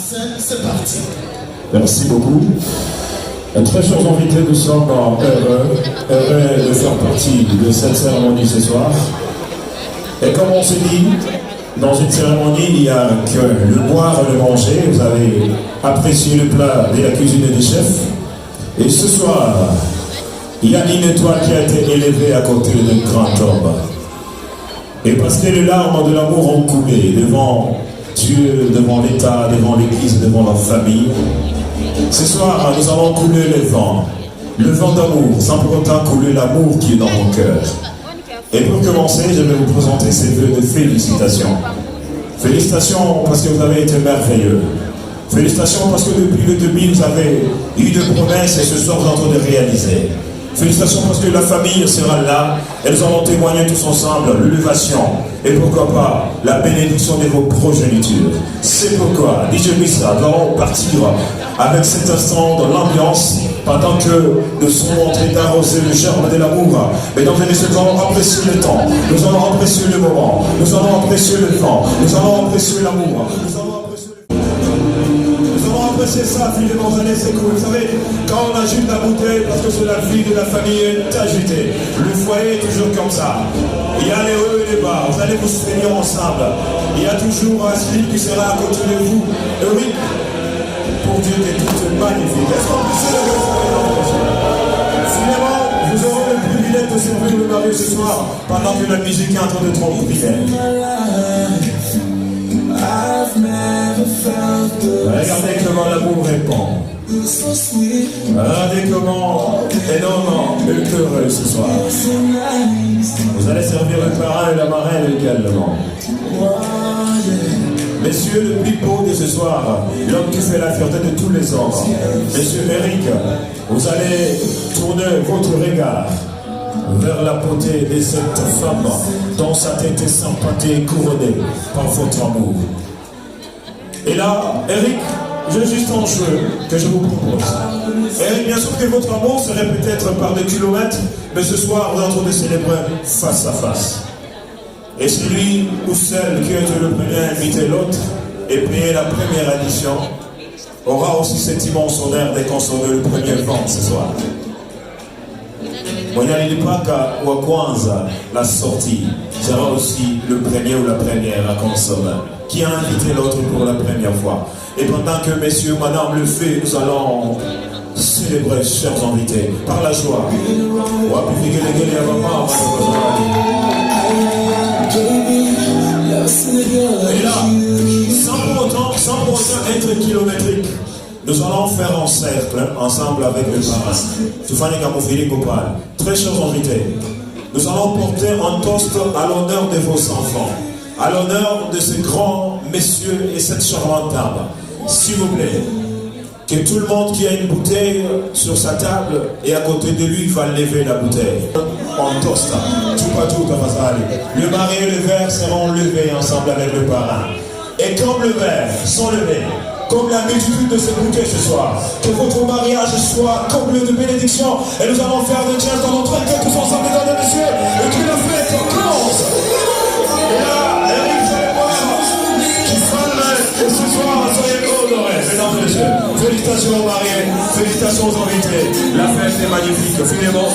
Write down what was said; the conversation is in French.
scène, c'est parti. Merci beaucoup. Très chers invités, nous sommes heureux de faire partie de cette cérémonie ce soir. Et comme on s'est dit, dans une cérémonie, il n'y a que le boire et le manger. Vous avez apprécié le plat de la cuisine des chefs. Et ce soir, il y a une étoile qui a été élevée à côté d'un grand homme. Et parce que les larmes de l'amour ont coulé devant Dieu, devant l'État, devant l'Église, devant leur famille, ce soir, nous allons couler le vent d'amour, sans pour autant couler l'amour qui est dans mon cœur. Et pour commencer, je vais vous présenter ces vœux de félicitations. Félicitations parce que vous avez été merveilleux. Félicitations parce que depuis le début, vous avez eu de promesses et ce soir, vous êtes en train de réaliser. Félicitations parce que la famille sera là et nous allons témoigner tous ensemble l'élévation et pourquoi pas la bénédiction de vos progénitures. C'est pourquoi, DJ Missa, nous allons partir avec cet instant de l'ambiance pendant que nous serons en train d'arroser le germe de l'amour. Mesdames et messieurs, nous allons apprécier le temps, nous allons apprécier le moment, nous allons apprécier le vent, nous allons apprécier l'amour, c'est ça, finalement, vous allez s'écouter. Vous savez, quand on agite la bouteille, parce que c'est la vie de la famille est agitée. Le foyer est toujours comme ça. Il y a les hauts et les bas. Vous allez vous soutenir ensemble. Il y a toujours un slip qui sera à côté de vous. Et oui, pour Dieu, qui est tout magnifique. Est-ce qu'on peut se lever? Finalement, vous aurez le privilège de servir le mari ce soir pendant que la musique est en train de tromper. Regardez comment l'amour répond. Regardez comment énormément heureux ce soir. Vous allez servir le parrain et la marraine également. Messieurs, le plus beau de ce soir, l'homme qui fait la fierté de tous les hommes. Monsieur Eric, vous allez tourner votre regard vers la beauté de cette femme dont sa tête est sympathique et couronnée par votre amour. Et là, Eric, j'ai juste un jeu que je vous propose. Eric, bien sûr que votre amour serait peut-être par des kilomètres, mais ce soir, vous êtes en train de célébrer face à face. Et celui ou celle qui a été le premier à inviter l'autre et payer la première addition aura aussi cet immense honneur de consommer le premier vent ce soir. Mwenyanilipaka wa kwanza, la sortie, sera aussi le premier ou la première à consommer. Qui a invité l'autre pour la première fois. Et pendant que messieurs, madame le fait, nous allons célébrer, chers invités, par la joie. Et là, sans pour autant être kilométrique, nous allons faire un cercle ensemble avec le parrain. Très chers invités, nous allons porter un toast à l'honneur de vos enfants, à l'honneur de ces grands messieurs et cette charmante dame. S'il vous plaît, que tout le monde qui a une bouteille sur sa table et à côté de lui va lever la bouteille. On toast. Le mari et le verre seront levés ensemble avec le parrain. Et comme le verre sont levés, comme la multitude de ces bouteilles ce soir, que votre mariage soit comblé de bénédictions. Et nous allons faire des jazz dans notre cœur tous ensemble, mesdames et messieurs, et que la fête commence. Et là, Eric, vous allez voir, qui parlerait, et ce soir, soyez honorés, mesdames et messieurs. Félicitations aux mariés, félicitations aux invités. La fête est magnifique, finalement,